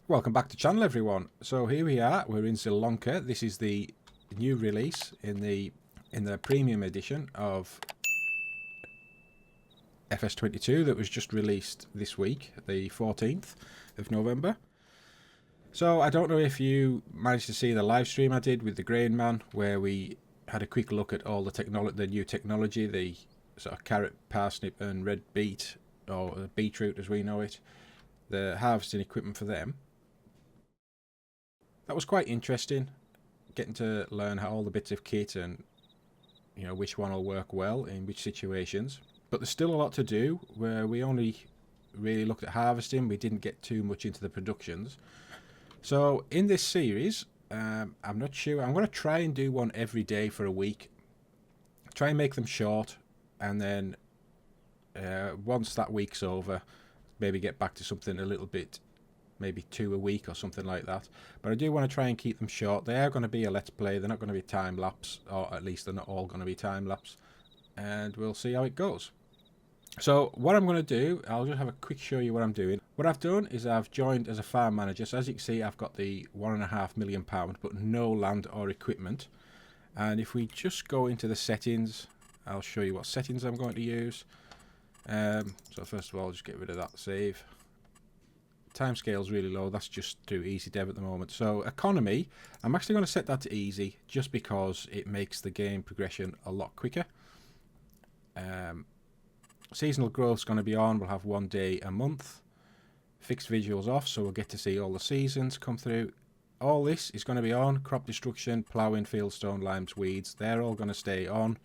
Welcome back to channel, everyone. So here we are, we're in Zielonka. This is the new release in the premium edition of FS22 that was just released this week, the 14th of November. So I don't know if you managed to see the live stream I did with the Grain Man, where we had a quick look at all the new technology, the sort of carrot, parsnip and red beet, or beetroot as we know it, the harvesting equipment for them. That was quite interesting, getting to learn how all the bits of kit and which one will work well in which situations. But there's still a lot to do, where we only really looked at harvesting. We didn't get too much into the productions. So in this series, I'm not sure, I'm going to try and do one every day for a week. Try and make them short, and then once that week's over, maybe get back to something a little bit, maybe 2 a week or something like that. But I do want to try and keep them short. They are going to be a let's play. They're not going to be time lapse, or at least they're not all going to be time lapse. And we'll see how it goes. So what I'm going to do, I'll just have a quick show you what I'm doing. What I've done is I've joined as a farm manager. So as you can see, I've got the £1.5 million, but no land or equipment. And if we just go into the settings, I'll show you what settings I'm going to use. So first of all, just get rid of that save. Timescale's really low. That's just through easy dev at the moment. So economy, I'm actually going to set that to easy, just because it makes the game progression a lot quicker. Seasonal growth's going to be on. We'll have 1 day a month. Fixed visuals off, so we'll get to see all the seasons come through. All this is going to be on. Crop destruction, ploughing, fieldstone, limes, weeds, they're all going to stay on.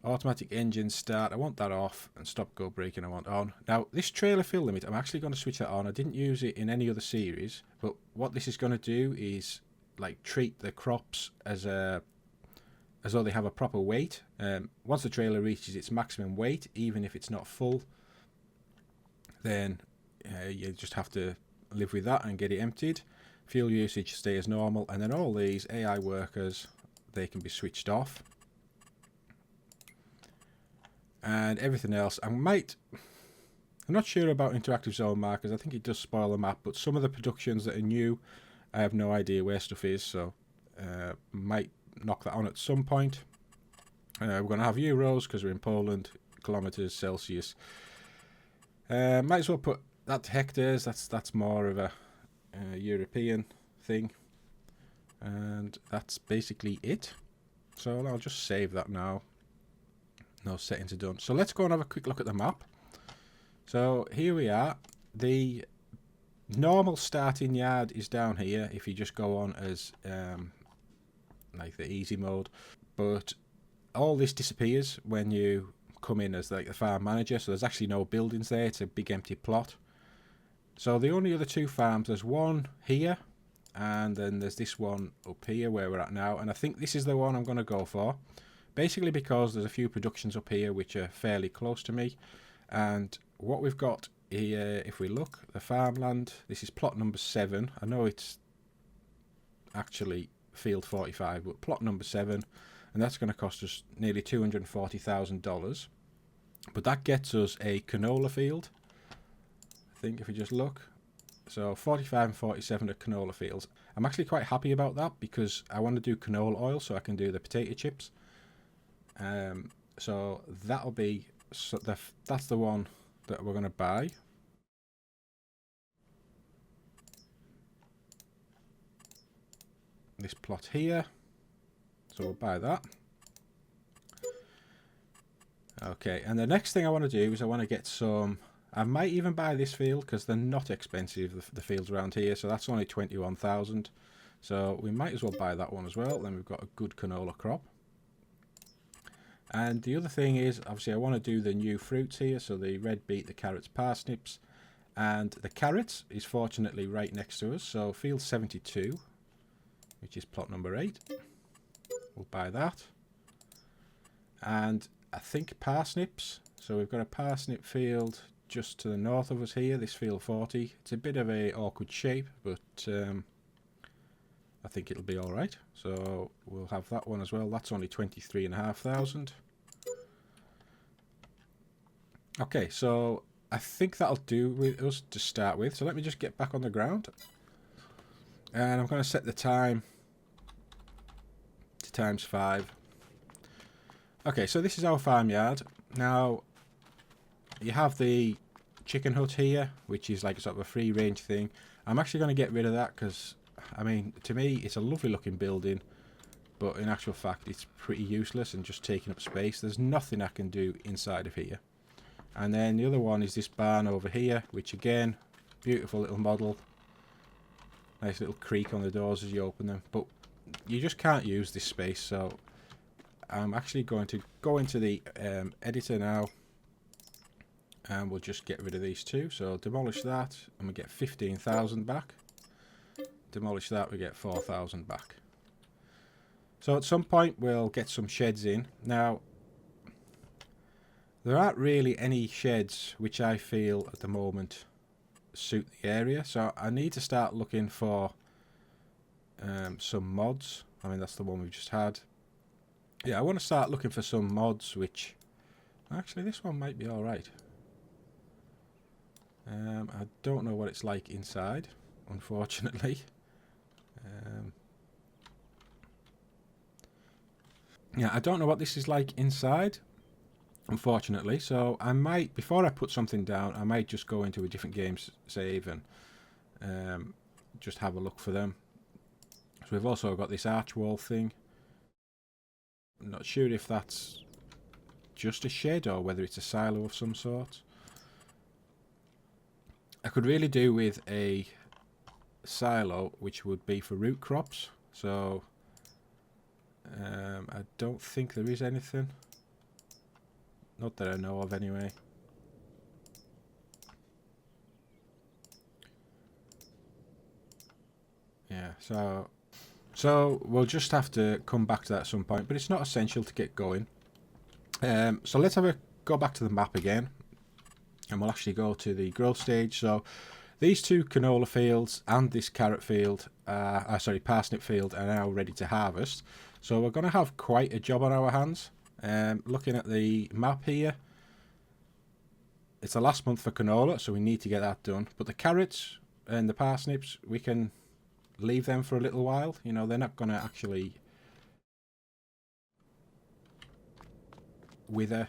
Automatic engine start, I want that off, and stop go braking I want on. Now this trailer fill limit, I'm actually going to switch that on. I didn't use it in any other series, but what this is going to do is like treat the crops as though they have a proper weight. Once the trailer reaches its maximum weight, even if it's not full, then you just have to live with that and get it emptied. Fuel usage stays normal, and then all these AI workers, they can be switched off. And everything else, I'm not sure about interactive zone markers. I think it does spoil the map, but some of the productions that are new, I have no idea where stuff is, so might knock that on at some point. We're going to have euros because we're in Poland, kilometers, Celsius. Might as well put that to hectares. That's more of a European thing, and that's basically it. So I'll just save that now. No settings are done. So let's go and have a quick look at the map. So here we are. The normal starting yard is down here if you just go on as like the easy mode. But all this disappears when you come in as like the farm manager. So there's actually no buildings there. It's a big empty plot. So the only other 2 farms, there's one here, and then there's this one up here where we're at now. And I think this is the one I'm going to go for. Basically because there's a few productions up here which are fairly close to me. And what we've got here, if we look, the Farmland, this is plot number 7. I know it's actually field 45, but plot number 7. And that's going to cost us nearly $240,000. But that gets us a canola field. I think if we just look. So 45 and 47 are canola fields. I'm actually quite happy about that because I want to do canola oil so I can do the potato chips. So that'll be, that's the one that we're going to buy. This plot here, so we'll buy that. Okay, and the next thing I want to do is I want to get some, I might even buy this field because they're not expensive, the fields around here, so that's only 21,000. So we might as well buy that one as well. Then we've got a good canola crop. And the other thing is, obviously I want to do the new fruits here, so the red beet, the carrots, parsnips, and the carrots is fortunately right next to us, so field 72, which is plot number 8, we'll buy that. And I think parsnips, so we've got a parsnip field just to the north of us here, this field 40, it's a bit of a awkward shape, but I think it'll be alright. So we'll have that one as well. That's only 23,500. Okay, so I think that'll do with us to start with. So let me just get back on the ground. And I'm going to set the time to ×5. Okay, so this is our farmyard. Now, you have the chicken hut here, which is like sort of a free range thing. I'm actually going to get rid of that because, I mean, to me, it's a lovely looking building, but in actual fact, it's pretty useless and just taking up space. There's nothing I can do inside of here. And then the other one is this barn over here, which again, beautiful little model. Nice little creak on the doors as you open them, but you just can't use this space, so I'm actually going to go into the editor now, and we'll just get rid of these two. So demolish that and we get 15,000 back. Demolish that, we get 4,000 back. So at some point we'll get some sheds in. Now, there aren't really any sheds which I feel at the moment suit the area, so I need to start looking for some mods. I mean, that's the one we've just had. Yeah, I want to start looking for some mods which... Actually, this one might be alright. I don't know what it's like inside, unfortunately. Yeah, I don't know what this is like inside, unfortunately. So I might, before I put something down, I might just go into a different game save and just have a look for them. So we've also got this arch wall thing. I'm not sure if that's just a shed or whether it's a silo of some sort. I could really do with a silo which would be for root crops. So I don't think there is anything. Not that I know of anyway. Yeah, so we'll just have to come back to that at some point, but it's not essential to get going. So let's go back to the map again, and we'll actually go to the growth stage. So these two canola fields and this carrot field, parsnip field, are now ready to harvest. So we're going to have quite a job on our hands. Looking at the map here, it's the last month for canola, so we need to get that done. But the carrots and the parsnips, we can leave them for a little while. You know, they're not going to actually wither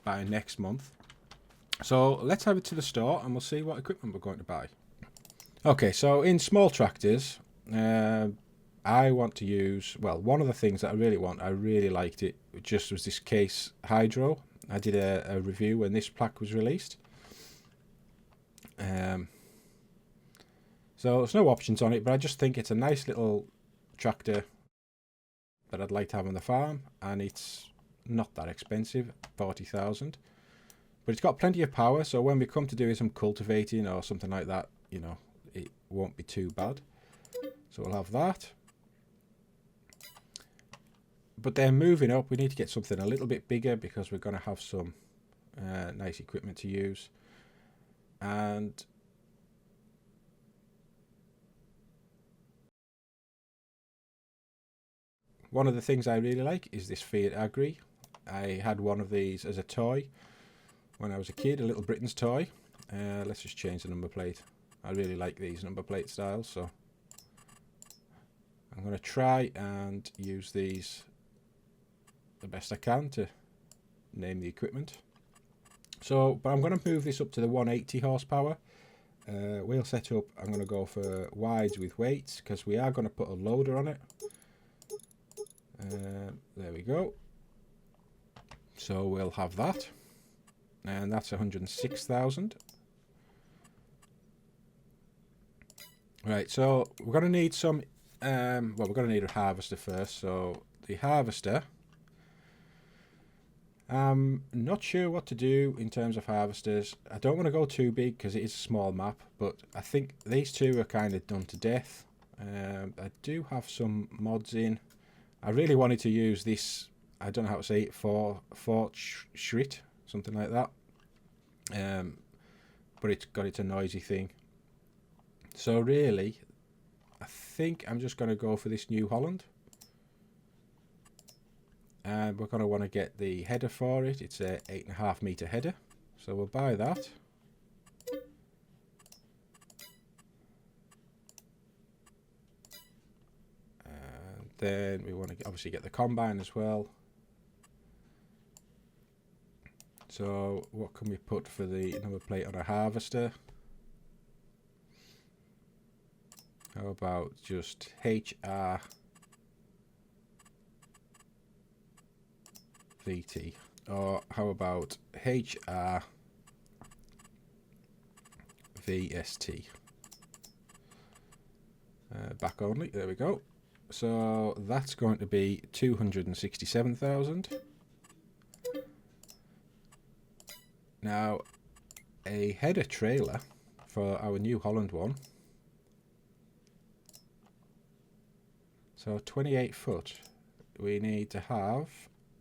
by next month. So let's have it to the store and we'll see what equipment we're going to buy. Okay, so in small tractors, I want to use, well, one of the things that I really liked it, just was this Case Hydro. I did a review when this pack was released. So there's no options on it, but I just think it's a nice little tractor that I'd like to have on the farm, and it's not that expensive, 40,000. But it's got plenty of power, so when we come to doing some cultivating or something like that, you know, it won't be too bad. So we'll have that. But then moving up, we need to get something a little bit bigger because we're going to have some nice equipment to use. And one of the things I really like is this Fiat Agri. I had one of these as a toy when I was a kid, a Little Britain's toy. Let's just change the number plate. I really like these number plate styles, so I'm going to try and use these the best I can to name the equipment. So, but I'm going to move this up to the 180 horsepower. Wheel setup, I'm going to go for wides with weights because we are going to put a loader on it. There we go. So we'll have that, and that's 106,000. Right, so we're going to need some, well, we're going to need a harvester first. So the harvester, I'm not sure what to do in terms of harvesters. I don't want to go too big because it is a small map, but I think these two are kind of done to death. I do have some mods in. I really wanted to use this, I don't know how to say it, Fort Schritt, something like that. But it's got its a noisy thing. So really, I think I'm just going to go for this New Holland. And we're going to want to get the header for it. It's a 8.5 meter header. So we'll buy that. Then we want to obviously get the combine as well. So what can we put for the number plate on a harvester? How about just HR VT? Or how about HR VST? Back only, there we go. So that's going to be 267,000. Now, a header trailer for our New Holland one. So 28 foot we need to have,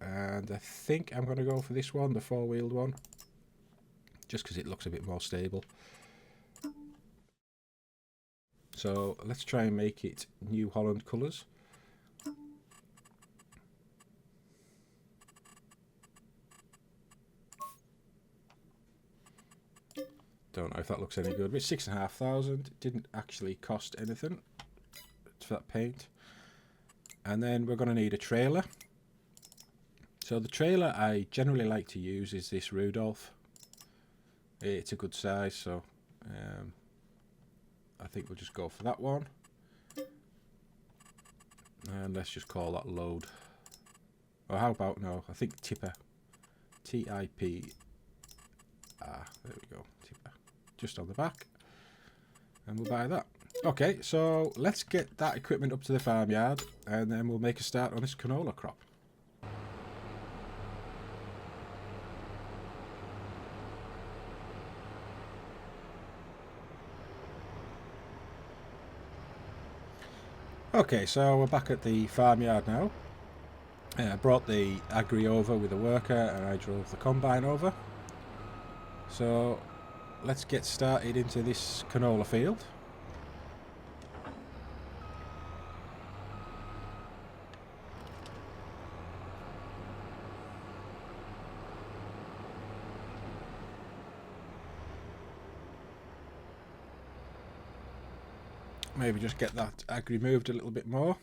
and I think I'm going to go for this one, the four-wheeled one, just because it looks a bit more stable. So let's try and make it New Holland colours. Don't know if that looks any good. But 6,500, didn't actually cost anything for that paint. And then we're going to need a trailer. So the trailer I generally like to use is this Rudolph. It's a good size, so I think we'll just go for that one. And let's just call that load. Or how about, no, I think tipper. T-I-P. Ah, there we go. Tipper. Just on the back. And we'll buy that. Okay, so let's get that equipment up to the farmyard, and then we'll make a start on this canola crop. Okay, so we're back at the farmyard now. I brought the agri over with a worker, and I drove the combine over. So let's get started into this canola field. Maybe just get that agri moved a little bit more.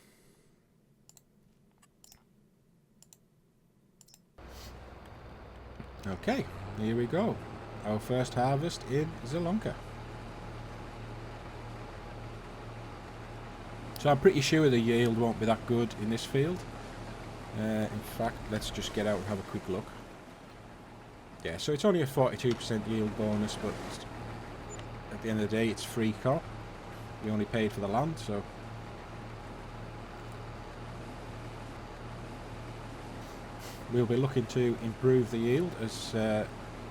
Okay, here we go. Our first harvest in Zielonka. So I'm pretty sure the yield won't be that good in this field. In fact, let's just get out and have a quick look. Yeah, so it's only a 42% yield bonus, but at the end of the day it's free crop. We only paid for the land, so we'll be looking to improve the yield as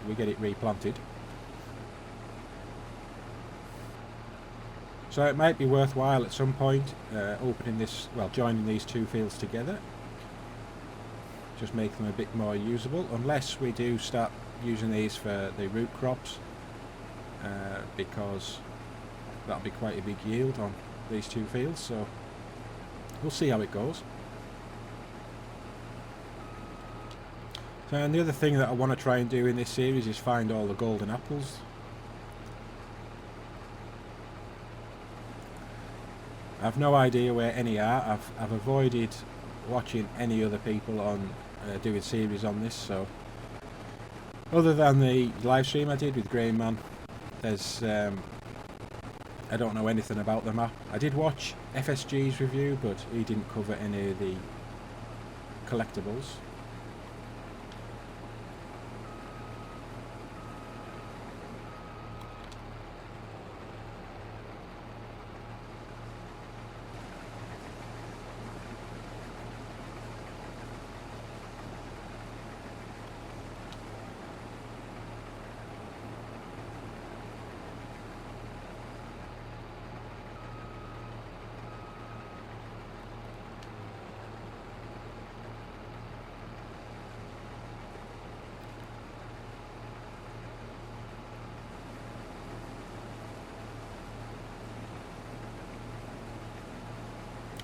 we get it replanted. So it might be worthwhile at some point opening this, well, joining these two fields together. Just make them a bit more usable, unless we do start using these for the root crops, because that'll be quite a big yield on these two fields, so we'll see how it goes. So, and the other thing that I want to try and do in this series is find all the golden apples. I've no idea where any are. I've avoided watching any other people on doing series on this, so other than the live stream I did with Grain Man, there's I don't know anything about the map. I did watch FSG's review, but he didn't cover any of the collectibles.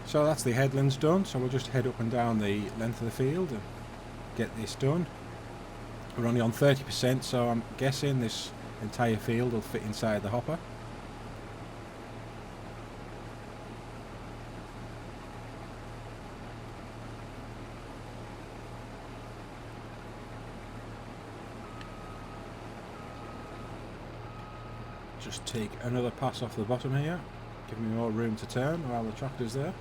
So that's the headlands done, so we'll just head up and down the length of the field and get this done. We're only on 30%, so I'm guessing this entire field will fit inside the hopper. just take another pass off the bottom here, give me more room to turn while the tractor's there.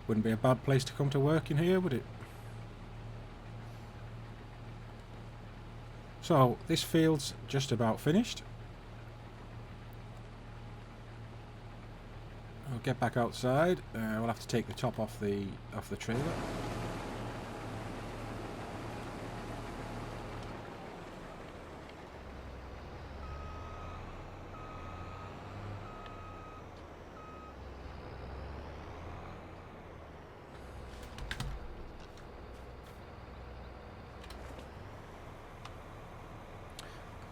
Wouldn't be a bad place to come to work in here, would it? So this field's just about finished. I'll get back outside. We'll have to take the top off the trailer.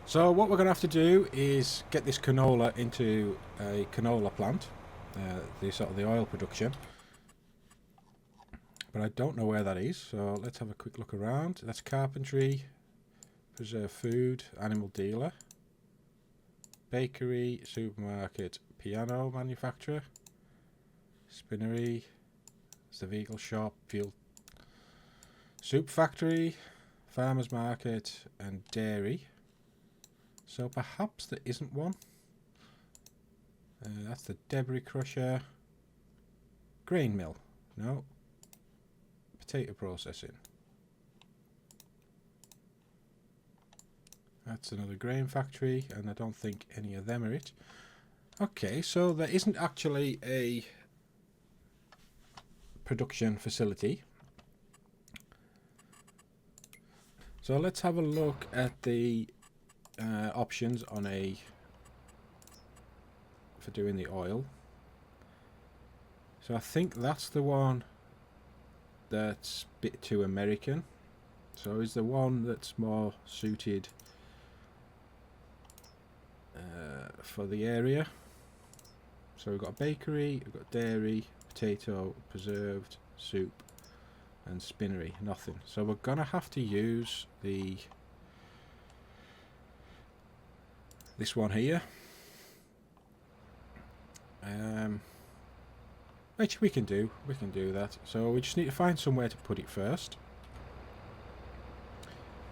So what we're going to have to do is get this canola into a canola plant, the oil production. But I don't know where that is, so let's have a quick look around. That's carpentry, preserved food, animal dealer, bakery, supermarket, piano manufacturer, spinnery, it's the vehicle shop, fuel, soup factory, farmers market, and dairy. So perhaps there isn't one. That's the debris crusher. Grain mill. No. Potato processing. That's another grain factory, and I don't think any of them are it. Okay, so there isn't actually a production facility. So let's have a look at the options on for doing the oil. So I think that's the one that's a bit too American. So is the one that's more suited for the area. So we've got a bakery, we've got dairy, potato, preserved, soup, and spinnery. Nothing. So we're gonna have to use this one here, which we can do that. So we just need to find somewhere to put it first.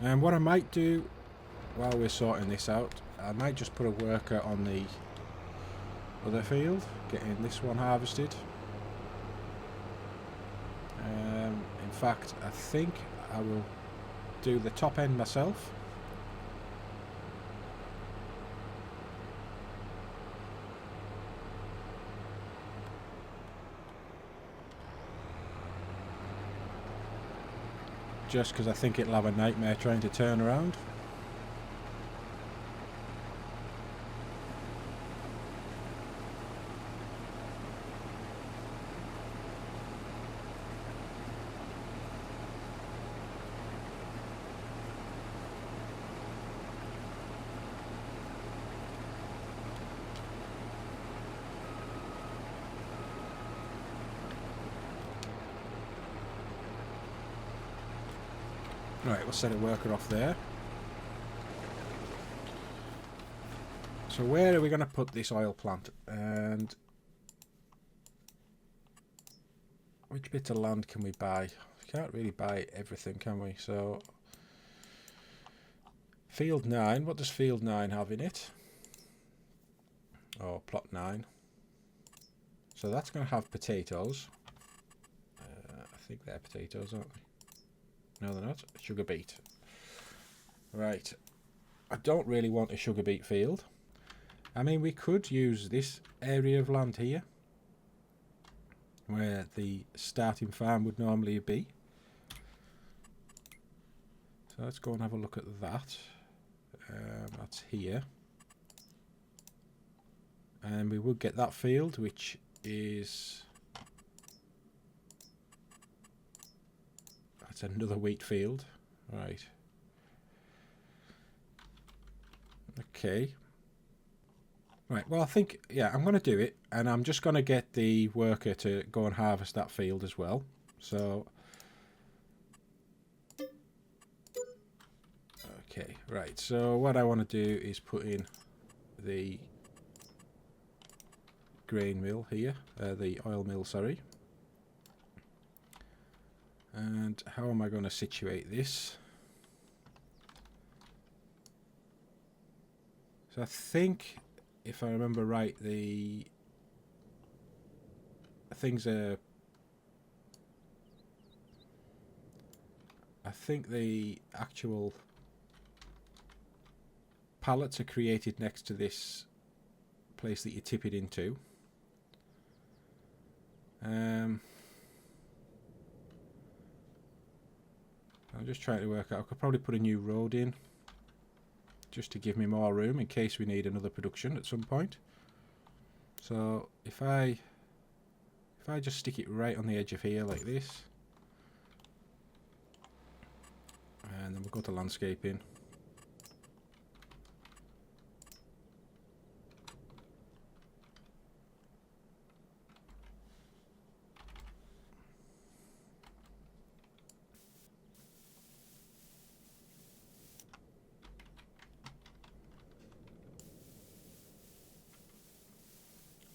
And what I might do while we're sorting this out, I might just put a worker on the other field getting this one harvested. In fact, I think I will do the top end myself. Just because I think it'll have a nightmare trying to turn around. Right, we'll set a worker off there. So where are we going to put this oil plant? And which bit of land can we buy? We can't really buy everything, can we? So field 9, what does field 9 have in it? Oh, plot 9. So that's going to have potatoes. I think they're potatoes, aren't they? No, they're not. Sugar beet. Right, I don't really want a sugar beet field. I mean, we could use this area of land here where the starting farm would normally be. So let's go and have a look at that. That's here. And we would get that field, which is... that's another wheat field. Right. Okay. Right, well I think, yeah, I'm going to do it. And I'm just going to get the worker to go and harvest that field as well. So... okay, right, so what I want to do is put in the grain mill here, the oil mill, sorry. And how am I going to situate this? So I think, if I remember right, the things are... I think the actual pallets are created next to this place that you tip it into. I'm just trying to work out. I could probably put a new road in just to give me more room in case we need another production at some point. So if I just stick it right on the edge of here like this, and then we'll go to landscaping.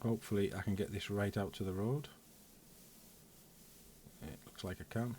Hopefully I can get this right out to the road. It looks like I can.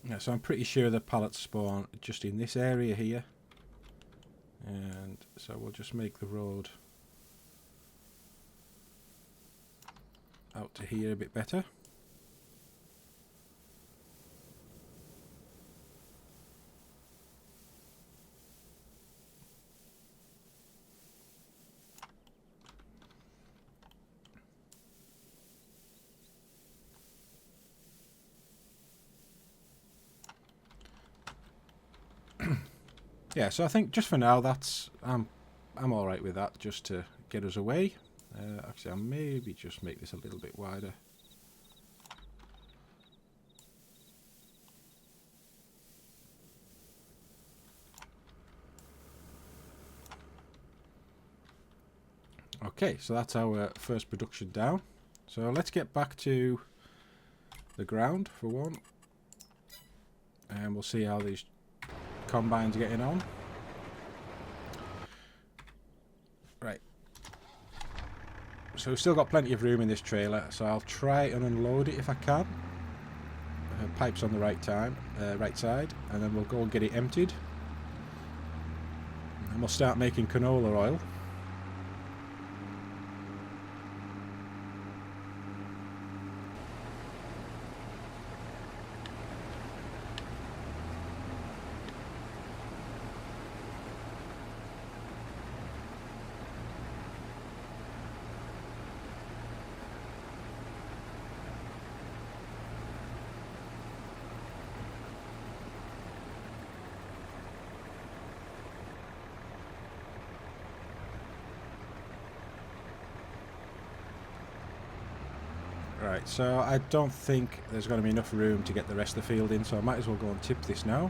Yeah, so I'm pretty sure the pallets spawn just in this area here, and so we'll just make the road out to here a bit better. Yeah, so I think just for now that's I'm all right with that, just to get us away. Actually, I'll maybe just make this a little bit wider. Okay, so that's our first production down. So let's get back to the ground for one, and we'll see how these combines getting on. Right, so we've still got plenty of room in this trailer, so I'll try and unload it if I can. Pipes on the right side, and then we'll go and get it emptied, and we'll start making canola oil. Right, so I don't think there's going to be enough room to get the rest of the field in, so I might as well go and tip this now.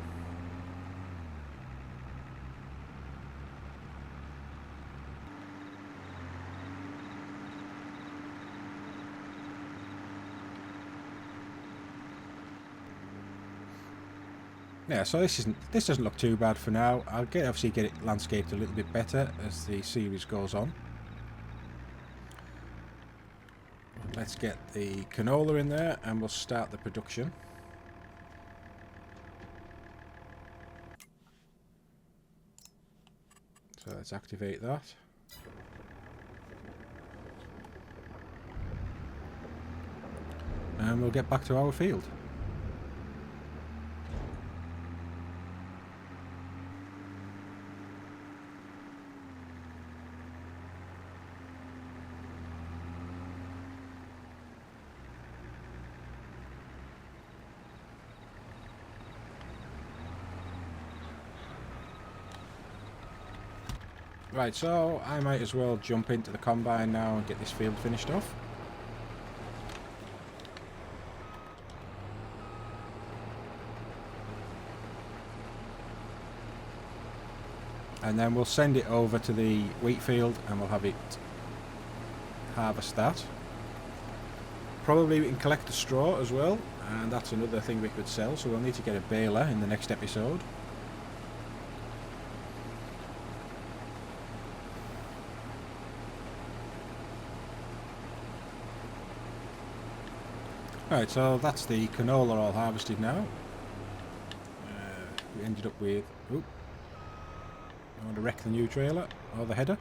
Yeah, so this doesn't look too bad for now. I'll obviously get it landscaped a little bit better as the series goes on. let's get the canola in there and we'll start the production. So let's activate that. And we'll get back to our field. Right, so I might as well jump into the combine now and get this field finished off. And then we'll send it over to the wheat field and we'll have it harvest that. Probably we can collect the straw as well, and that's another thing we could sell, so we'll need to get a baler in the next episode. Right, so that's the canola all harvested now. We ended up with... Oop, I want to wreck the new trailer, or the header.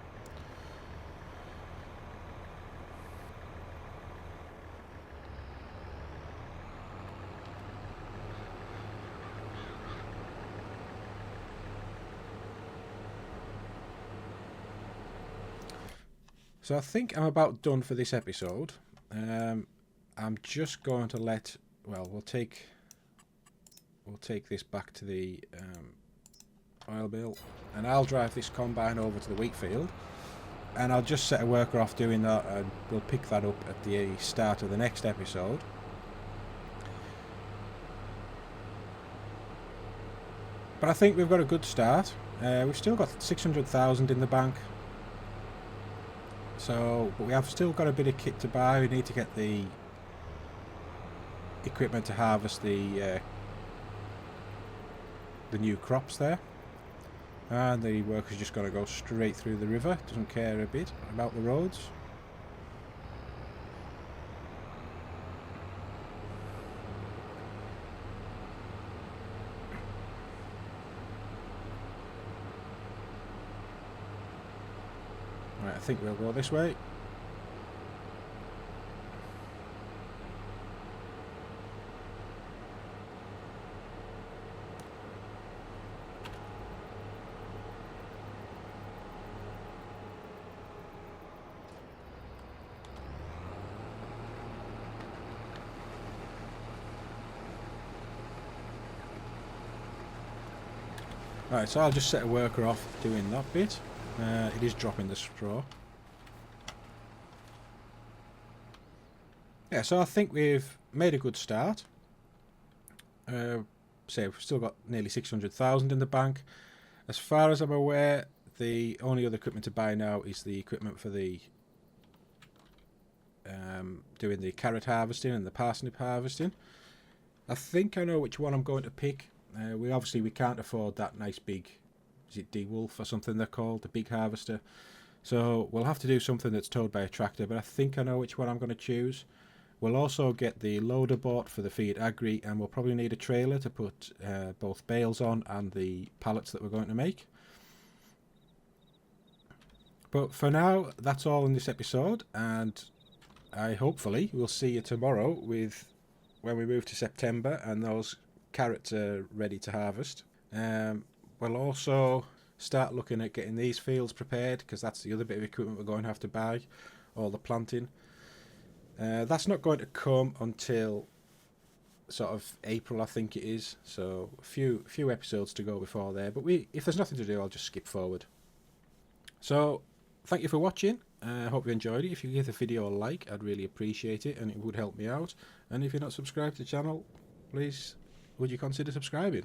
So I think I'm about done for this episode. I'm just going to let... Well, we'll take this back to the oil mill, and I'll drive this combine over to the wheat field, and I'll just set a worker off doing that, and we'll pick that up at the start of the next episode. But I think we've got a good start. We've still got 600,000 in the bank, so but we have still got a bit of kit to buy. We need to get the equipment to harvest the new crops there, and the worker's just going to go straight through the river, doesn't care a bit about the roads. Right, I think we'll go this way. Right, so I'll just set a worker off doing that bit. It is dropping the straw. Yeah, so I think we've made a good start. Say we've still got nearly 600,000 in the bank. As far as I'm aware, the only other equipment to buy now is the equipment for the doing the carrot harvesting and the parsnip harvesting. I think I know which one I'm going to pick. We can't afford that nice big, is it D-Wolf or something they're called, the big harvester. So we'll have to do something that's towed by a tractor, but I think I know which one I'm going to choose. We'll also get the loader bought for the feed agri, and we'll probably need a trailer to put both bales on and the pallets that we're going to make. But for now, that's all in this episode, and I hopefully will see you tomorrow with when we move to September and those carrots are ready to harvest. We'll also start looking at getting these fields prepared, because that's the other bit of equipment we're going to have to buy, all the planting. That's not going to come until sort of April, I think it is, so a few episodes to go before there, but if there's nothing to do, I'll just skip forward. So thank you for watching. I hope you enjoyed it. If you give the video a like, I'd really appreciate it, and it would help me out. And if you're not subscribed to the channel, please would you consider subscribing?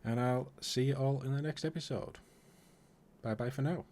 And I'll see you all in the next episode. Bye bye for now.